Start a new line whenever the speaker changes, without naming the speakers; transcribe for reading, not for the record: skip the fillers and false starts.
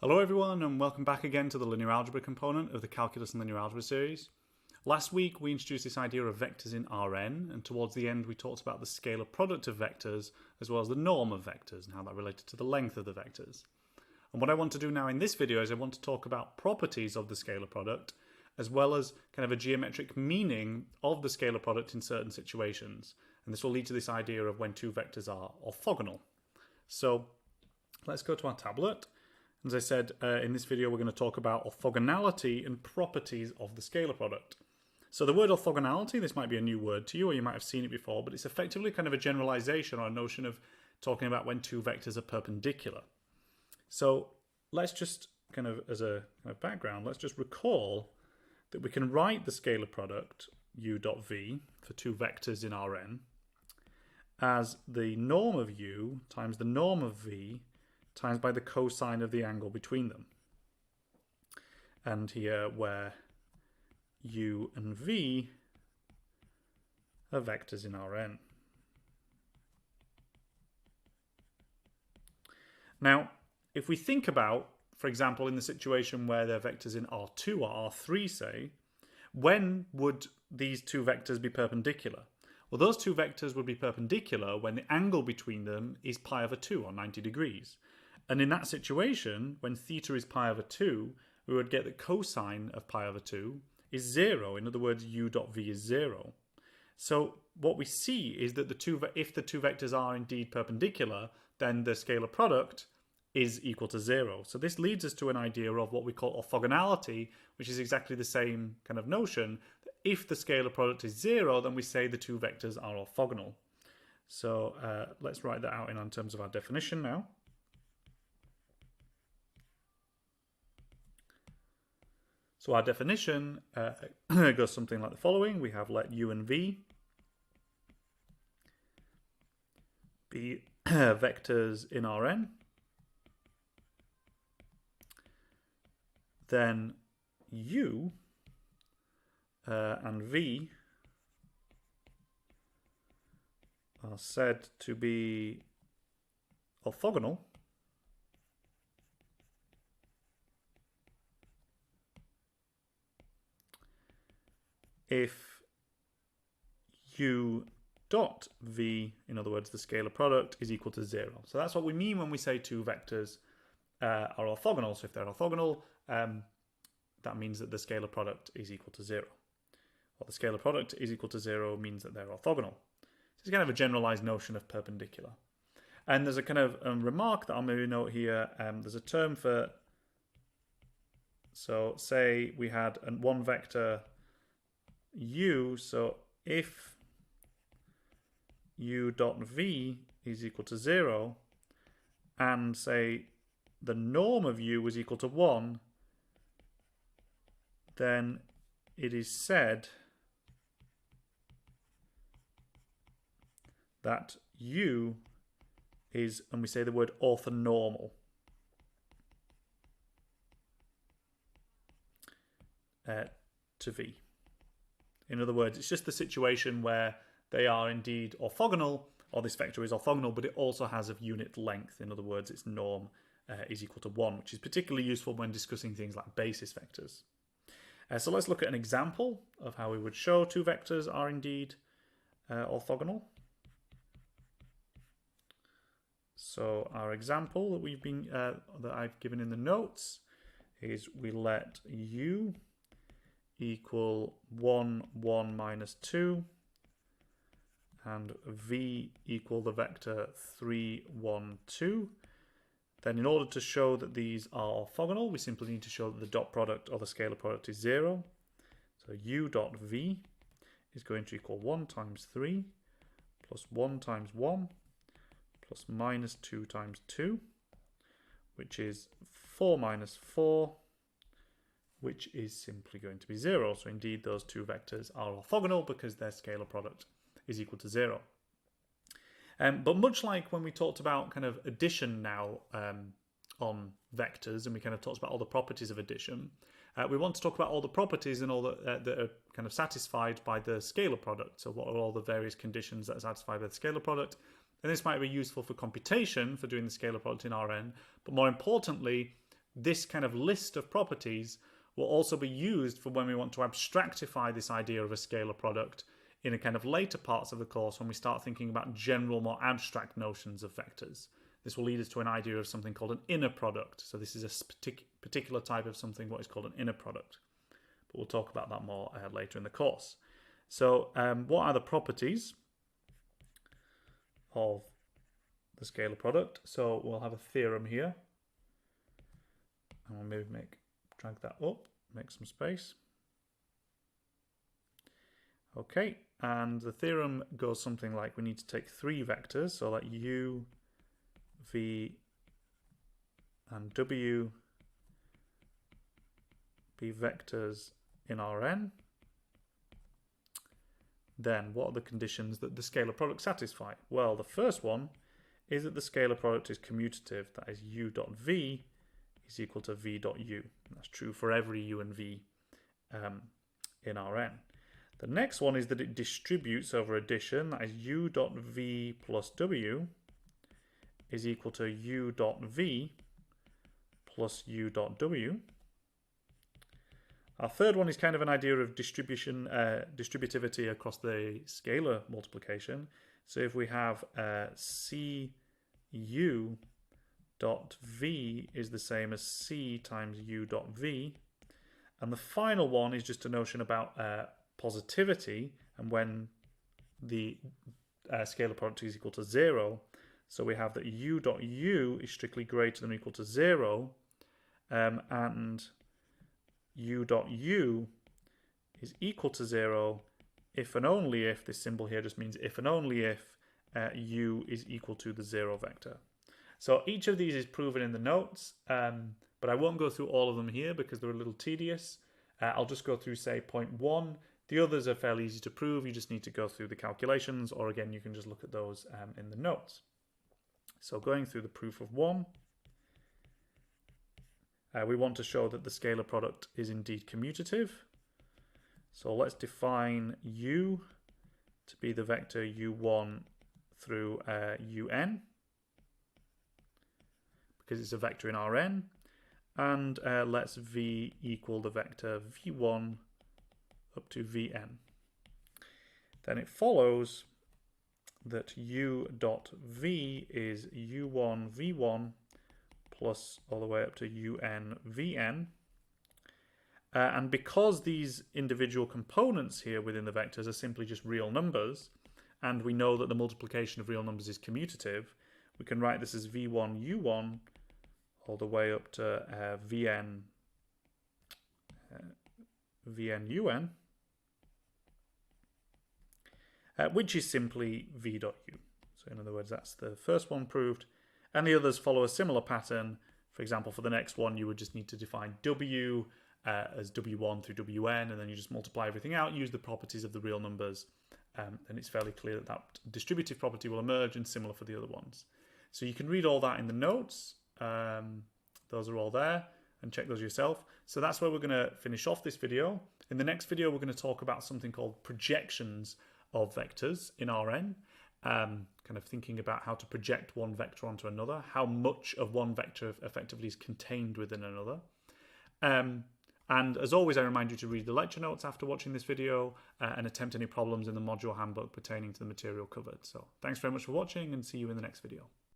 Hello everyone and welcome back again to the linear algebra component of the Calculus and Linear Algebra series. Last week we introduced this idea of vectors in Rn, and towards the end we talked about the scalar product of vectors as well as the norm of vectors and how that related to the length of the vectors. And what I want to do now in this video is I want to talk about properties of the scalar product as well as kind of a geometric meaning of the scalar product in certain situations. And this will lead to this idea of when two vectors are orthogonal. So let's go to our tablet. As I said, in this video we're going to talk about orthogonality and properties of the scalar product. So the word orthogonality, this might be a new word to you or you might have seen it before, but it's effectively kind of a generalization or a notion of talking about when two vectors are perpendicular. So let's just kind of, as a kind of background, let's just recall that we can write the scalar product u dot v for two vectors in Rn as the norm of u times the norm of v times by the cosine of the angle between them. And here where u and v are vectors in Rn. Now, if we think about, for example, in the situation where they're vectors in R2 or R3, say, when would these two vectors be perpendicular? Well, those two vectors would be perpendicular when the angle between them is pi over 2 or 90 degrees. And in that situation, when theta is pi over 2, we would get that cosine of pi over 2 is 0. In other words, u dot v is 0. So what we see is that if the two vectors are indeed perpendicular, then the scalar product is equal to 0. So this leads us to an idea of what we call orthogonality, which is exactly the same kind of notion. If the scalar product is 0, then we say the two vectors are orthogonal. So let's write that out in terms of our definition now. So our definition goes something like the following. We have let u and v be vectors in Rn. Then u and v are said to be orthogonal if u dot v, in other words the scalar product, is equal to 0. So that's what we mean when we say two vectors are orthogonal. So if they're orthogonal, that means that the scalar product is equal to 0. Well, the scalar product is equal to 0 means that they're orthogonal. So it's kind of a generalized notion of perpendicular. And there's a kind of remark that I'll maybe note here. There's a term for, so say we had one vector u, so if u dot v is equal to 0 and say the norm of u is equal to 1, then it is said that u is, and we say the word orthonormal. To v. In other words, it's just the situation where they are indeed orthogonal, or this vector is orthogonal, but it also has a unit length. In other words, its norm is equal to 1, which is particularly useful when discussing things like basis vectors. So let's look at an example of how we would show two vectors are indeed orthogonal. So our example that we've been that I've given in the notes is we let u equal 1, 1 minus 2 and v equal the vector 3, 1, 2. Then in order to show that these are orthogonal, we simply need to show that the dot product or the scalar product is 0. So u dot v is going to equal 1 times 3 plus 1 times 1 plus minus 2 times 2, which is 4 minus 4, which is simply going to be 0. So indeed those two vectors are orthogonal because their scalar product is equal to 0. But much like when we talked about kind of addition now on vectors, and we kind of talked about all the properties of addition, we want to talk about all the properties and all that are kind of satisfied by the scalar product. So what are all the various conditions that are satisfied by the scalar product? And this might be useful for computation, for doing the scalar product in Rn, but more importantly, this kind of list of properties will also be used for when we want to abstractify this idea of a scalar product in a kind of later parts of the course when we start thinking about general, more abstract notions of vectors. This will lead us to an idea of something called an inner product. So this is a particular type of something, what is called an inner product. But we'll talk about that more later in the course. So what are the properties of the scalar product? So we'll have a theorem here. And we'll maybe drag that up, make some space. Okay, and the theorem goes something like we need to take three vectors, so like u, v, and w be vectors in Rn. Then what are the conditions that the scalar product satisfy? Well, the first one is that the scalar product is commutative, that is u dot v is equal to v dot u. That's true for every u and v in Rn. The next one is that it distributes over addition, that is u dot v plus w is equal to u dot v plus u dot w. Our third one is kind of an idea of distribution, distributivity across the scalar multiplication. So if we have cu dot v is the same as c times u dot v. And the final one is just a notion about positivity and when the scalar product is equal to 0. So we have that u dot u is strictly greater than or equal to 0 and u dot u is equal to 0 if and only if, this symbol here just means if and only if u is equal to the 0 vector. So each of these is proven in the notes, but I won't go through all of them here because they're a little tedious. I'll just go through, say, point 1. The others are fairly easy to prove. You just need to go through the calculations, or again, you can just look at those in the notes. So going through the proof of 1, we want to show that the scalar product is indeed commutative. So let's define u to be the vector u1 through un, because it's a vector in Rn, and let's v equal the vector v1 up to vn. Then it follows that u dot v is u1 v1 plus all the way up to un vn. And because these individual components here within the vectors are simply just real numbers, and we know that the multiplication of real numbers is commutative, we can write this as v1 u1 all the way up to vn un, which is simply v dot u. So in other words, that's the first one proved, and the others follow a similar pattern. For example, for the next one, you would just need to define w as w1 through wn, and then you just multiply everything out, use the properties of the real numbers, and it's fairly clear that that distributive property will emerge, and similar for the other ones. So you can read all that in the notes. Those are all there, and check those yourself. So that's where we're going to finish off this video. In the next video, we're going to talk about something called projections of vectors in Rn, kind of thinking about how to project one vector onto another, how much of one vector effectively is contained within another. And as always, I remind you to read the lecture notes after watching this video and attempt any problems in the module handbook pertaining to the material covered. So thanks very much for watching, and see you in the next video.